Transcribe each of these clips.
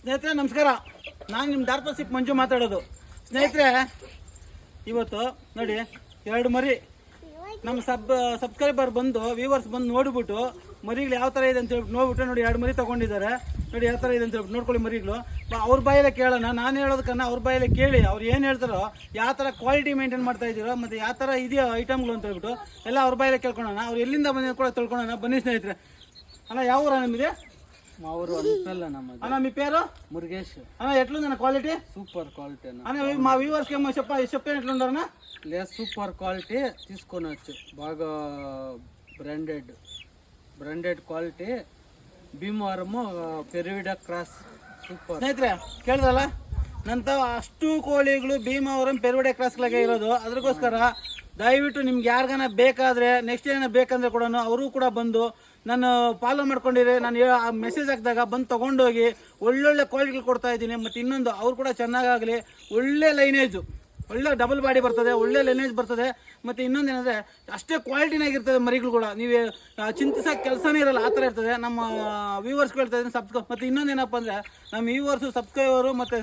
ಸ್ನೇಹಿತರೆ ನಮಸ್ಕಾರ, ನಾನು ನಿಮ್ಮ ದಾರ್ಪಸಿಪ್ ಮಂಜು ಮಾತಾಡೋದು. ಸ್ನೇಹಿತರೆ, ಇವತ್ತು ನೋಡಿ 2 ಮರಿ ನಮ್ಮ ಸಬ್ಸ್ಕ್ರೈಬರ್ ಬಂದು ವ್ಯೂವರ್ಸ್ ಬಂದು ನೋಡಿಬಿಟ್ಟು ಮರಿಗಳು ಯಾವ ಥರ ಇದೆ ಅಂತ ಹೇಳ್ಬಿಟ್ಟು ನೋಡ್ಬಿಟ್ಟು ನೋಡಿ 2 ಮರಿ ತೊಗೊಂಡಿದ್ದಾರೆ. ನೋಡಿ ಯಾವ ಥರ ಇದೆ ಅಂತ ಹೇಳ್ಬಿಟ್ಟು ನೋಡ್ಕೊಳ್ಳಿ ಮರಿಗಳು. ಅವ್ರ ಬಾಯಲ್ಲೇ ಕೇಳೋಣ, ನಾನು ಹೇಳೋದಕ್ಕನ್ನ ಅವ್ರ ಬಾಯಲ್ಲೇ ಕೇಳಿ ಅವ್ರು ಏನು ಹೇಳ್ತಾರೋ, ಯಾವ ಥರ ಕ್ವಾಲಿಟಿ ಮೇಂಟೈನ್ ಮಾಡ್ತಾ ಇದ್ದೀರೋ ಮತ್ತು ಯಾವ ಥರ ಇದೆಯೋ ಐಟಮ್ಗಳು ಅಂತ ಹೇಳ್ಬಿಟ್ಟು ಎಲ್ಲ ಅವ್ರ ಬಾಯಲ್ಲೇ ಕೇಳ್ಕೊಳ್ಳೋಣ. ಅವ್ರು ಎಲ್ಲಿಂದ ಬಂದಿದ್ದು ಕೂಡ ತಿಳ್ಕೊಳ್ಳೋಣ. ಬನ್ನಿ ಸ್ನೇಹಿತರೆ. ಅಣ್ಣ ಯಾವ ಊರ ನಿಮಗೆ? మావూరు అంతల్ల నమ్మది. అన్న మీ పేరు? మురుగేష్. అన్న ఎట్లుందన్న క్వాలిటీ? సూపర్ క్వాలిటీ అన్న. అన్న మా వ్యూవర్స్ కి చెప్పాను ఎట్లుండారన్న? లేదు సూపర్ క్వాలిటీ తీసుకొనొచ్చు. బాగా branded quality. Bhimavaram Perivida cross super. ಸ್ನೇಹಿತರೆ ಕೇಳಿದ್ರಲ್ಲ, ನಂತ ಅಷ್ಟು ಕೋಳಿಗಳು ಭೀಮವರಂ ಪೆರಿವಿಡ ಕ್ರಾಸ್ಗಳಿಗೆ ಇರೋದು. ಅದಕ್ಕೋಸ್ಕರ ದಯವಿಟ್ಟು ನಿಮ್ಗೆ ಯಾರಿಗಾನ ಬೇಕಾದರೆ ನೆಕ್ಸ್ಟ್ ಏನಾರ ಬೇಕಂದ್ರೆ ಕೂಡ ಅವರು ಕೂಡ ಬಂದು ನಾನು ಫಾಲೋ ಮಾಡ್ಕೊಂಡಿರಿ. ನಾನು ಮೆಸೇಜ್ ಹಾಕಿದಾಗ ಬಂದು ತೊಗೊಂಡೋಗಿ ಒಳ್ಳೊಳ್ಳೆ ಕ್ವಾಲಿಟಿಗಳು ಕೊಡ್ತಾ ಇದ್ದೀನಿ. ಮತ್ತು ಇನ್ನೊಂದು ಅವ್ರು ಕೂಡ ಚೆನ್ನಾಗಾಗಲಿ, ಒಳ್ಳೆ ಲೈನೇಜು, ಒಳ್ಳೆ ಡಬಲ್ ಬಾಡಿ ಬರ್ತದೆ, ಒಳ್ಳೆ ಲೈನೇಜ್ ಬರ್ತದೆ. ಮತ್ತು ಇನ್ನೊಂದೇನೆಂದರೆ ಅಷ್ಟೇ ಕ್ವಾಲಿಟಿನಾಗಿರ್ತದೆ ಮರಿಗಳು ಕೂಡ. ನೀವು ಚಿಂತಿಸೋಕೆ ಕೆಲಸನೇ ಇರಲ್ಲ, ಆ ಥರ ಇರ್ತದೆ. ನಮ್ಮ ವ್ಯೂವರ್ಸ್ಗಳು ಹೇಳ್ತಾ ಇದ್ದೀನಿ ಮತ್ತು ಇನ್ನೊಂದೇನಪ್ಪ ಅಂದರೆ ನಮ್ಮ ವ್ಯೂವರ್ಸು ಸಬ್ಸ್ಕ್ರೈಬರು ಮತ್ತು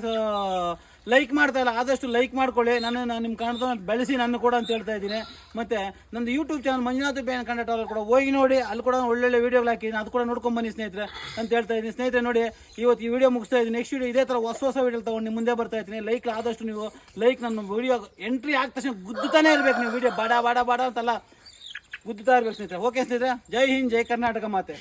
ಲೈಕ್ ಮಾಡ್ತಾ ಇಲ್ಲ, ಆದಷ್ಟು ಲೈಕ್ ಮಾಡ್ಕೊಳ್ಳಿ. ನಾನು ನಿಮ್ಮ ಕಾಣ್ತಾ ಬೆಳೆಸಿ ನಾನು ಕೂಡ ಅಂತ ಹೇಳ್ತಾ ಇದ್ದೀನಿ. ಮತ್ತು ನಂದು ಯೂಟ್ಯೂಬ್ ಚಾನಲ್ ಮಂಜುನಾಥ್ ಬೇನ್ ಕಂಡಕ್ಟ್ ಅವ್ರು ಕೂಡ ಹೋಗಿ ನೋಡಿ, ಅಲ್ಲಿ ಕೂಡ ಒಳ್ಳೊಳ್ಳೆ ವೀಡಿಯೋಗಳು ಹಾಕಿದ್ದೀನಿ, ಅದು ಕೂಡ ನೋಡ್ಕೊಂಡು ಬನ್ನಿ ಸ್ನೇಹಿತರೆ ಅಂತ ಹೇಳ್ತಾ ಇದ್ದೀನಿ. ಸ್ನೇಹಿತರೆ ನೋಡಿ, ಇವತ್ತು ಈ ವಿಡಿಯೋ ಮುಗಿಸ್ತಾ ಇದ್ದೀನಿ. ನೆಕ್ಸ್ಟ್ ವಿಡಿಯೋ ಇದೇ ಥರ ಹೊಸ ವಿಡಿಯೋ ತೊಗೊಂಡು ನಿಮ್ಮ ಮುಂದೆ ಬರ್ತಾ ಇದ್ದೀನಿ. ಲೈಕ್ ಆದಷ್ಟು ನೀವು ನನ್ನ ವಿಡಿಯೋ ಎಂಟ್ರಿ ಆದ ತಕ್ಷಣ ಗುದ್ದುತ್ತಾನೆ ಇರಬೇಕು ನೀವು. ವಿಡಿಯೋ ಬಾಡ ಬಾಡ ಬಾಡ ಅಂತಲ್ಲ, ಗುದ್ದುತ್ತಾ ಇರಬೇಕು ಸ್ನೇಹಿತರೆ. ಓಕೆ ಸ್ನೇಹಿತರೆ, ಜೈ ಹಿಂದ್, ಜೈ ಕರ್ನಾಟಕ ಮಾತೆ.